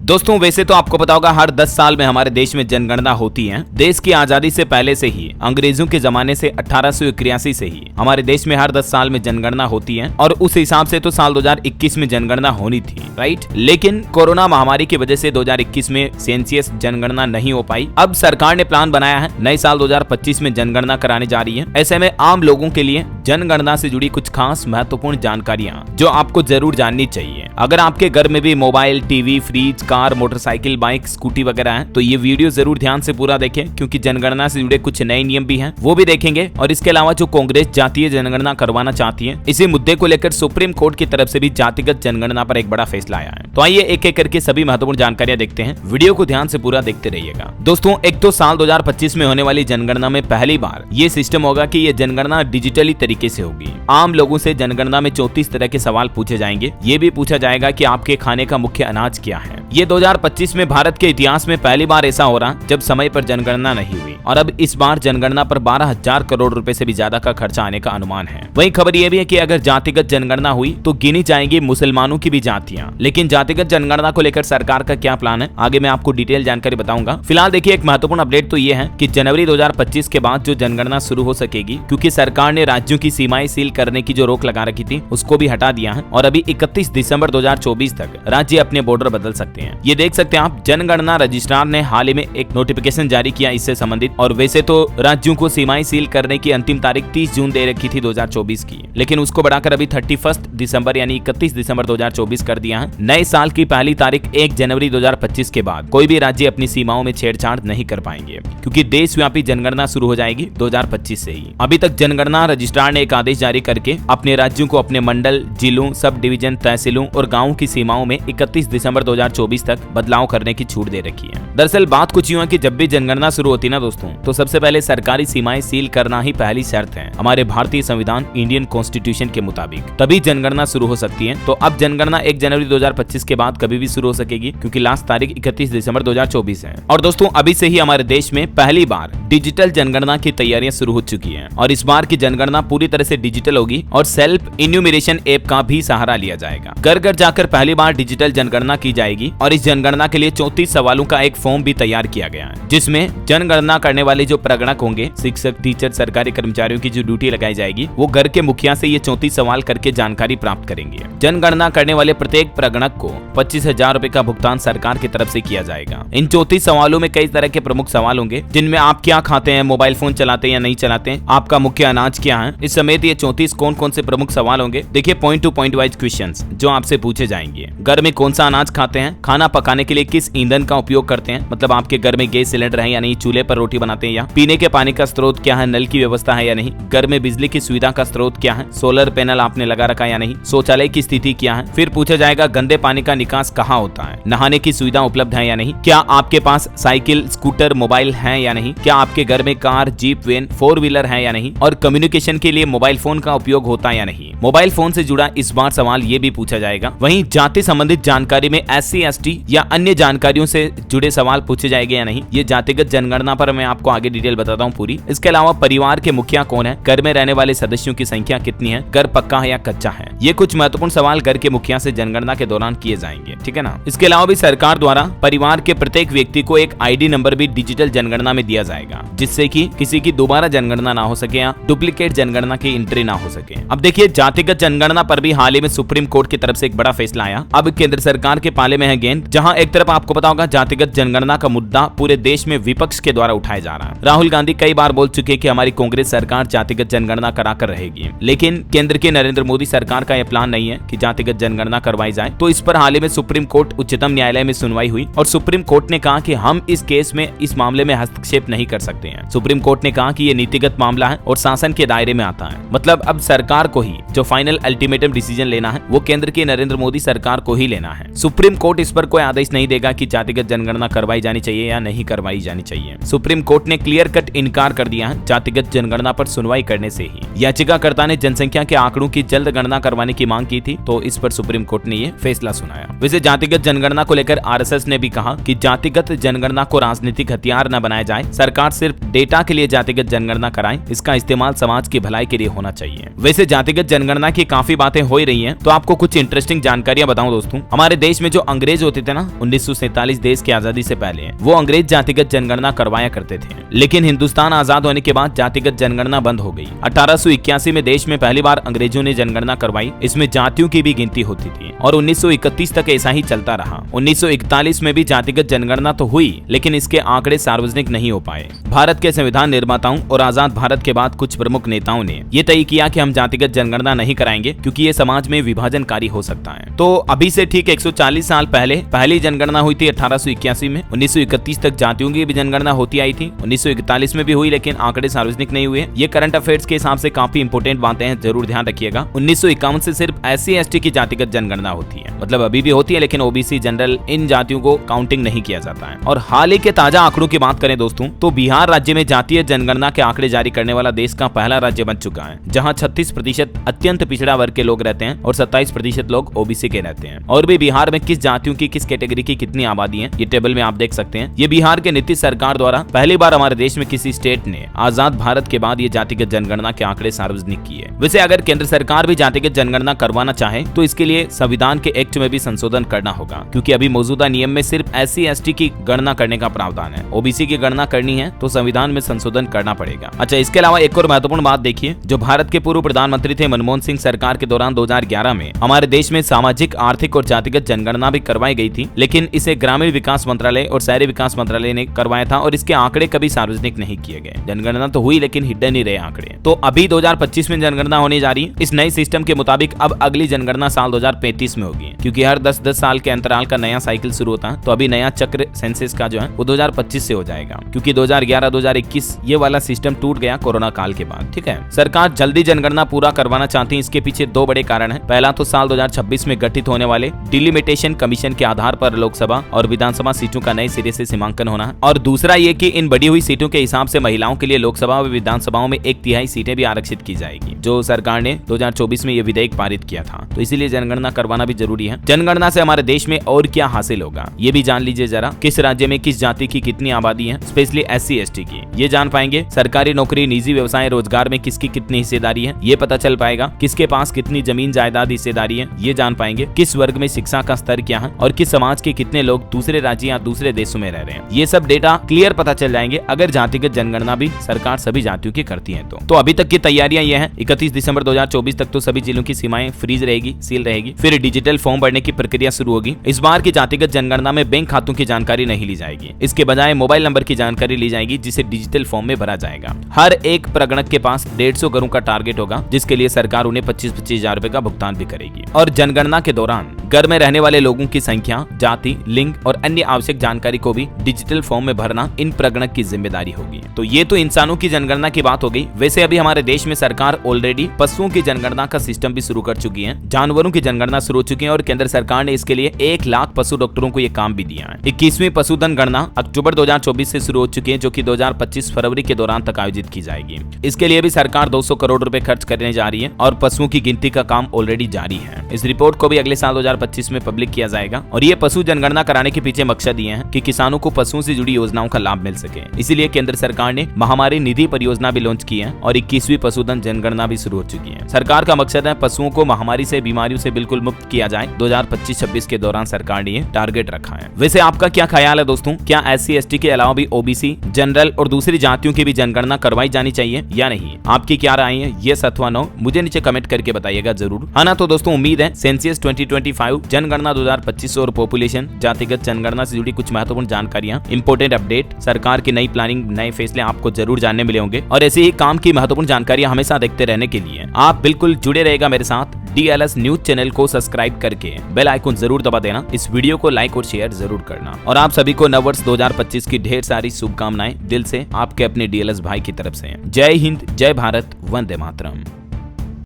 दोस्तों वैसे तो आपको पता होगा हर 10 साल में हमारे देश में जनगणना होती है। देश की आजादी से पहले से ही, अंग्रेजों के जमाने से 1881 से ही हमारे देश में हर 10 साल में जनगणना होती है और उस हिसाब से तो साल 2021 में जनगणना होनी थी, राइट। लेकिन कोरोना महामारी की वजह से 2021 में सेंसियस जनगणना नहीं हो पाई। अब सरकार ने प्लान बनाया है नए साल 2025 में जनगणना कराने जा रही है। ऐसे में आम लोगों के लिए जनगणना से जुड़ी कुछ खास महत्वपूर्ण जानकारियां जो आपको जरूर जाननी चाहिए। अगर आपके घर में भी mobile, TV, fridge, car, motorcycle, bike, scooty वगैरह है तो ये वीडियो जरूर ध्यान से पूरा देखें, क्योंकि जनगणना से जुड़े कुछ नए नियम भी हैं, वो भी देखेंगे। और इसके अलावा जो कांग्रेस जातीय जनगणना करवाना चाहती है, इसी मुद्दे को लेकर सुप्रीम कोर्ट की तरफ से भी जातिगत जनगणना पर एक बड़ा फैसला आया है। तो आइए एक एक करके सभी महत्वपूर्ण जानकारियां देखते हैं। वीडियो को ध्यान से पूरा देखते रहिएगा। दोस्तों एक तो साल 2025 में होने वाली जनगणना में पहली बार ये सिस्टम होगा कि ये जनगणना डिजिटली तरीके से होगी। आम लोगों से जनगणना में 34 तरह के सवाल पूछे जाएंगे। ये भी पूछा जाएगा कि आपके खाने का मुख्य अनाज क्या है। ये 2025 में भारत के इतिहास में पहली बार ऐसा हो रहा जब समय पर जनगणना नहीं हुई, और अब इस बार जनगणना पर 12,000 करोड़ रुपए से भी ज्यादा का खर्चा आने का अनुमान है। वहीं खबर यह भी है कि अगर जातिगत जनगणना हुई तो गिनी जाएंगी मुसलमानों की भी जातियां। लेकिन जातिगत जनगणना को लेकर सरकार का क्या प्लान है, आगे मैं आपको डिटेल जानकारी बताऊंगा। फिलहाल देखिए एक महत्वपूर्ण अपडेट तो ये है कि जनवरी 2025 के बाद जो जनगणना शुरू हो सकेगी, क्योंकि सरकार ने राज्यों की सीमाएं सील करने की जो रोक लगा रखी थी उसको भी हटा दिया है, और अभी 31 दिसंबर 2024 तक राज्य अपने बॉर्डर बदल सकते हैं। ये देख सकते हैं आप, जनगणना रजिस्ट्रार ने हाल ही में एक नोटिफिकेशन जारी किया इससे संबंधित। और वैसे तो राज्यों को सीमाएं सील करने की अंतिम तारीख 30 जून दे रखी थी 2024 की, लेकिन उसको बढ़ाकर अभी 31 दिसंबर यानी 31 दिसंबर 2024 कर दिया है। नए साल की पहली तारीख 1 जनवरी 2025 के बाद कोई भी राज्य अपनी सीमाओं में छेड़छाड़ नहीं कर पाएंगे, क्योंकि देशव्यापी जनगणना शुरू हो जाएगी 2025 से ही। अभी तक जनगणना रजिस्ट्रार ने एक आदेश जारी करके अपने राज्यों को अपने मंडल, जिलों, सब डिवीजन, तहसीलों और गाँवों की सीमाओं में 31 दिसंबर 2024 तक बदलाव करने की छूट दे रखी है। दरअसल बात कुछ यूं है कि जब भी जनगणना शुरू होती है ना दोस्तों, तो सबसे पहले सरकारी सीमाएं सील करना ही पहली शर्त है हमारे भारतीय संविधान इंडियन कॉन्स्टिट्यूशन के मुताबिक, तभी जनगणना शुरू हो सकती है। तो अब जनगणना 1 जनवरी 2025 के बाद कभी भी शुरू हो सकेगी, क्योंकि लास्ट तारीख 31 दिसंबर 2024 है। और दोस्तों अभी से ही हमारे देश में पहली बार डिजिटल जनगणना की तैयारियां शुरू हो चुकी है, और इस बार की जनगणना पूरी तरह से डिजिटल होगी और सेल्फ इन्यूमरेशन ऐप का भी सहारा लिया जाएगा। घर घर जाकर पहली बार डिजिटल जनगणना की जाएगी, और इस जनगणना के लिए 34 सवालों का एक फॉर्म भी तैयार किया गया है, जिसमें जनगणना करने वाले जो प्रगणक होंगे, शिक्षक, टीचर, सरकारी कर्मचारियों की जो ड्यूटी लगाई जाएगी, वो घर के मुखिया से ये 34 सवाल करके जानकारी प्राप्त करेंगे। जनगणना करने वाले प्रत्येक प्रगणक को 25,000 रुपए का भुगतान सरकार की तरफ से किया जाएगा। इन 34 सवालों में कई तरह के प्रमुख सवाल होंगे, जिनमें आप क्या खाते हैं, मोबाइल फोन चलाते हैं या नहीं चलाते हैं, आपका मुख्य अनाज क्या है। इस समेत ये 34 कौन कौन से प्रमुख सवाल होंगे, देखिए point two point wise questions जो आपसे पूछे जाएंगे। घर में कौन सा अनाज खाते हैं, खाना पकाने के लिए किस ईंधन का उपयोग करते हैं, मतलब आपके घर में गैस सिलेंडर है या नहीं, चूल्हे पर रोटी बनाते हैं या, पीने के पानी का स्रोत क्या है, नल की व्यवस्था है या नहीं, घर में बिजली की सुविधा का स्रोत क्या है, सोलर पैनल आपने लगा रखा है या नहीं, शौचालय की स्थिति क्या है। फिर पूछा जाएगा गंदे पानी का निकास कहाँ होता है, नहाने की सुविधा उपलब्ध है या नहीं, क्या आपके पास साइकिल, स्कूटर, मोबाइल है या नहीं, क्या आपके घर में कार, जीप, वैन, 4 व्हीलर है या नहीं, और कम्युनिकेशन के लिए मोबाइल फोन का उपयोग होता है या नहीं। मोबाइल फोन से जुड़ा इस बार सवाल ये भी पूछा जाएगा। वहीं जाति संबंधित जानकारी में SC, ST या अन्य जानकारियों से जुड़े सवाल पूछे जाएंगे या नहीं। ये जातिगत जनगणना पर मैं आपको आगे डिटेल बताता हूँ पूरी। इसके अलावा परिवार के मुखिया कौन है, घर में रहने वाले सदस्यों की संख्या कितनी है, घर पक्का है या कच्चा है। ये कुछ महत्वपूर्ण सवाल घर के मुखिया से जनगणना के दौरान किए जाएंगे, ठीक है ना। इसके अलावा भी सरकार द्वारा परिवार के प्रत्येक व्यक्ति को एक ID नंबर भी डिजिटल जनगणना में दिया जाएगा, जिससे कि किसी की दोबारा जनगणना ना हो सके या डुप्लीकेट जनगणना की एंट्री ना हो सके। अब देखिए जातिगत जनगणना पर भी हाल ही में सुप्रीम कोर्ट की तरफ से एक बड़ा फैसला आया। अब केंद्र सरकार के पाले में है गेंद, जहां एक तरफ आपको पता होगा जातिगत जनगणना का मुद्दा पूरे देश में विपक्ष के द्वारा उठाया जा रहा है। राहुल गांधी कई बार बोल चुके हैं कि हमारी कांग्रेस सरकार जातिगत जनगणना कराकर रहेगी, लेकिन केंद्र की नरेंद्र मोदी सरकार का यह प्लान नहीं है कि जातिगत जनगणना करवाई जाए। तो इस पर हाल ही में सुप्रीम कोर्ट, उच्चतम न्यायालय में सुनवाई हुई, और सुप्रीम कोर्ट ने कहा कि हम इस केस में, इस मामले में हस्तक्षेप नहीं कर सकते हैं। सुप्रीम कोर्ट ने कहा कि यह नीतिगत मामला है और शासन के दायरे में आता है। मतलब अब सरकार को ही जो फाइनल अल्टीमेटम डिसीजन लेना है वो केंद्र की नरेंद्र मोदी सरकार को ही लेना है। सुप्रीम कोर्ट इस पर कोई आदेश नहीं देगा कि जातिगत जनगणना करवाई जानी चाहिए या नहीं करवाई जानी चाहिए। सुप्रीम कोर्ट ने क्लियर कट इनकार कर दिया है जातिगत जनगणना पर सुनवाई करने से ही। याचिकाकर्ता ने जनसंख्या के आंकड़ों की जल्द गणना करवाने की मांग की थी, तो इस पर सुप्रीम कोर्ट ने ये फैसला सुनाया। वैसे जातिगत जनगणना को लेकर RSS ने भी कहा कि जातिगत जनगणना को राजनीतिक हथियार न बनाया जाए, सरकार सिर्फ डेटा के लिए जातिगत जनगणना कराए, इसका इस्तेमाल समाज की भलाई समुदाय के लिए होना चाहिए। वैसे जातिगत जनगणना की काफी बातें हो ही रही हैं, तो आपको कुछ इंटरेस्टिंग जानकारियां बताऊं दोस्तों। हमारे देश में जो अंग्रेज होते थे ना 1947 देश की आजादी से पहले, वो अंग्रेज जातिगत जनगणना करवाया करते थे। लेकिन हिंदुस्तान आजाद होने के बाद जातिगत जनगणना बंद हो गई। 1881 में देश में पहली बार अंग्रेजों ने जनगणना करवाई। इसमें जातियों की भी गिनती होती थी और 1931 तक ऐसा ही चलता रहा। 1941 में भी जातिगत जनगणना तो हुई, लेकिन इसके आंकड़े सार्वजनिक नहीं हो पाए। भारत के संविधान निर्माताओं और आजाद भारत के बाद कुछ प्रमुख नेताओं ने यह तय किया कि हम जातिगत जनगणना नहीं कराएंगे, क्योंकि ये समाज में विभाजनकारी हो सकता है। तो अभी से ठीक 140 साल पहले पहली जनगणना हुई थी 1881 में। 1931 तक जातियों की भी जनगणना होती आई थी। 1941 में भी हुई, लेकिन आंकड़े सार्वजनिक नहीं हुए। ये करंट अफेयर्स के हिसाब से काफी इंपोर्टेंट बातें हैं, जरूर ध्यान रखिएगा। 1951 से सिर्फ SC ST की जातिगत जनगणना होती है, मतलब अभी भी होती है, लेकिन OBC जनरल इन जातियों को काउंटिंग नहीं किया जाता है। और हाल ही के ताजा आंकड़ों की बात करें दोस्तों, तो बिहार राज्य में जातीय जनगणना के आंकड़े जारी करने वाला देश का पहला राज्य बन चुका है, जहां 36% अत्यंत पिछड़ा वर्ग के लोग रहते हैं और 27% लोग OBC के रहते हैं। और भी बिहार में किस जातियों की किस कैटेगरी की कितनी आबादी है, ये टेबल में आप देख सकते हैं। ये बिहार के नीतीश सरकार द्वारा पहली बार हमारे देश में किसी स्टेट ने आजाद भारत के बाद ये जातिगत जनगणना के आंकड़े सार्वजनिक किए। वैसे अगर केंद्र सरकार भी जातिगत जनगणना करवाना चाहे तो इसके लिए संविधान के एक्ट में भी संशोधन करना होगा, क्योंकि अभी मौजूदा नियम में सिर्फ SC ST की गणना करने का प्रावधान है। OBC की गणना करनी है तो संविधान में संशोधन करना पड़ेगा। अच्छा, इसके अलावा एक और महत्वपूर्ण बात देखिए, जो भारत के पूर्व प्रधानमंत्री थे मनमोहन सिंह सरकार के दौरान 2011 में हमारे देश में सामाजिक, आर्थिक और जातिगत जनगणना भी करवाई गई थी, लेकिन इसे ग्रामीण विकास मंत्रालय और शहरी विकास मंत्रालय ने करवाया था और इसके आंकड़े कभी सार्वजनिक नहीं किए गए। जनगणना तो हुई, लेकिन हिडन ही रहे आंकड़े। तो अभी 2025 में जनगणना होने जा रही है। इस नए सिस्टम के मुताबिक अब अगली जनगणना साल 2035 में होगी, क्योंकि हर 10-10 साल के अंतराल का नया साइकिल शुरू होता है। तो अभी नया चक्र सेंसस का जो है वो 2025 से हो जाएगा, क्योंकि 2011-2021 ये वाला सिस्टम टूट गया कोरोना काल के बाद। ठीक है, सरकार जल्दी जनगणना पूरा करवाना चाहती है। इसके पीछे दो बड़े कारण है। पहला तो साल 2026 में गठित होने वाले डिलिमिटेशन कमीशन के आधार पर लोकसभा और विधानसभा सीटों का नए सिरे से सीमांकन होना है, और दूसरा ये कि इन बढ़ी हुई सीटों के हिसाब से महिलाओं के लिए लोकसभा और विधानसभाओं में 1/3 सीटें भी आरक्षित की जाएगी, जो सरकार ने 2024 में ये विधेयक पारित किया था। तो इसीलिए जनगणना करवाना भी जरूरी है। जनगणना से हमारे देश में और क्या हासिल होगा ये भी जान लीजिए जरा। किस राज्य में किस जाति की कितनी आबादी है, स्पेशली SC ST की, ये जान पाएंगे। सरकारी नौकरी, निजी व्यवसाय, रोजगार में किसकी कितनी हिस्सेदारी है ये पता चल पाएगा। किसके पास कितनी जमीन जायदाद हिस्सेदारी है ये जान पाएंगे। किस वर्ग में शिक्षा का स्तर क्या है और किस समाज के कितने लोग दूसरे राज्य या दूसरे देशों में रह रहे हैं, ये सब डेटा क्लियर पता चल जाएंगे अगर जातिगत जनगणना भी सरकार सभी जातियों की करती है। तो अभी तक की तैयारियां ये हैं। 31 दिसंबर 2024 तक तो सभी जिलों की सीमाएं फ्रीज रहेगी, सील रहेगी। फिर डिजिटल फॉर्म भरने की प्रक्रिया शुरू होगी। इस बार की जातिगत जनगणना में बैंक खातों की जानकारी नहीं ली जाएगी, इसके बजाय मोबाइल नंबर की जानकारी ली जाएगी, जिसे डिजिटल फॉर्म में भरा जाएगा। हर एक प्रगणक के पास 150 घरों का टारगेट होगा, जिसके लिए सरकार उन्हें 25-25 हजार रुपए का भुगतान भी करेगी। और जनगणना के दौरान घर में रहने वाले लोगों की संख्या, जाति, लिंग और अन्य आवश्यक जानकारी को भी डिजिटल फॉर्म में भरना इन प्रगणक की जिम्मेदारी होगी। तो ये तो इंसानों की जनगणना की बात हो गई। वैसे अभी हमारे देश में सरकार ऑलरेडी पशुओं की जनगणना का सिस्टम भी शुरू कर चुकी है, जानवरों की जनगणना शुरू हो चुकी है, और केंद्र सरकार ने इसके लिए 1 लाख पशु डॉक्टरों को ये काम भी दिया है। 21वीं पशुधन गणना अक्टूबर 2024 से शुरू हो चुकी है, जो कि 2025 फरवरी के दौरान तक आयोजित की जाएगी। इसके लिए भी सरकार 200 करोड़ रुपए खर्च करने जा रही है और पशुओं की गिनती का काम ऑलरेडी जारी है। इस रिपोर्ट को भी अगले साल 2025 में पब्लिक किया जाएगा। और ये पशु जनगणना कराने के पीछे मकसद ये है कि किसानों को पशुओं से जुड़ी योजनाओं का लाभ मिल सके। इसीलिए केंद्र सरकार ने महामारी निधि परियोजना भी लॉन्च की है और 21वीं पशुधन जनगणना भी शुरू हो चुकी है। सरकार का मकसद है पशुओं को महामारी से, बीमारियों से बिल्कुल मुक्त किया जाए। 2025-26 के दौरान सरकार ने ये टारगेट रखा है। वैसे आपका क्या ख्याल है दोस्तों, क्या SC ST के अलावा भी OBC, जनरल और दूसरी जातियों की भी जनगणना करवाई जानी चाहिए या नहीं? आपकी क्या राय है, ये अथवा नो मुझे नीचे कमेंट करके बताइएगा जरूर, है ना। तो दोस्तों उम्मीद है सेंसस 2025, जनगणना 2025 और पॉपुलेशन, जातिगत जनगणना से जुड़ी कुछ महत्वपूर्ण जानकारियां, इंपोर्टेंट अपडेट, सरकार की नई प्लानिंग, नए फैसले आपको जरूर जानने मिले होंगे। और ऐसे ही काम की महत्वपूर्ण जानकारियां हमेशा देखते रहने के लिए आप बिल्कुल जुड़े रहेगा मेरे साथ। DLS न्यूज चैनल को सब्सक्राइब करके बेल आइकन जरूर दबा देना। इस वीडियो को लाइक और शेयर जरूर करना। और आप सभी को नववर्ष 2025 की ढेर सारी शुभकामनाएं दिल से आपके अपने DLS भाई की तरफ से। जय हिंद, जय भारत, वंदे मातरम।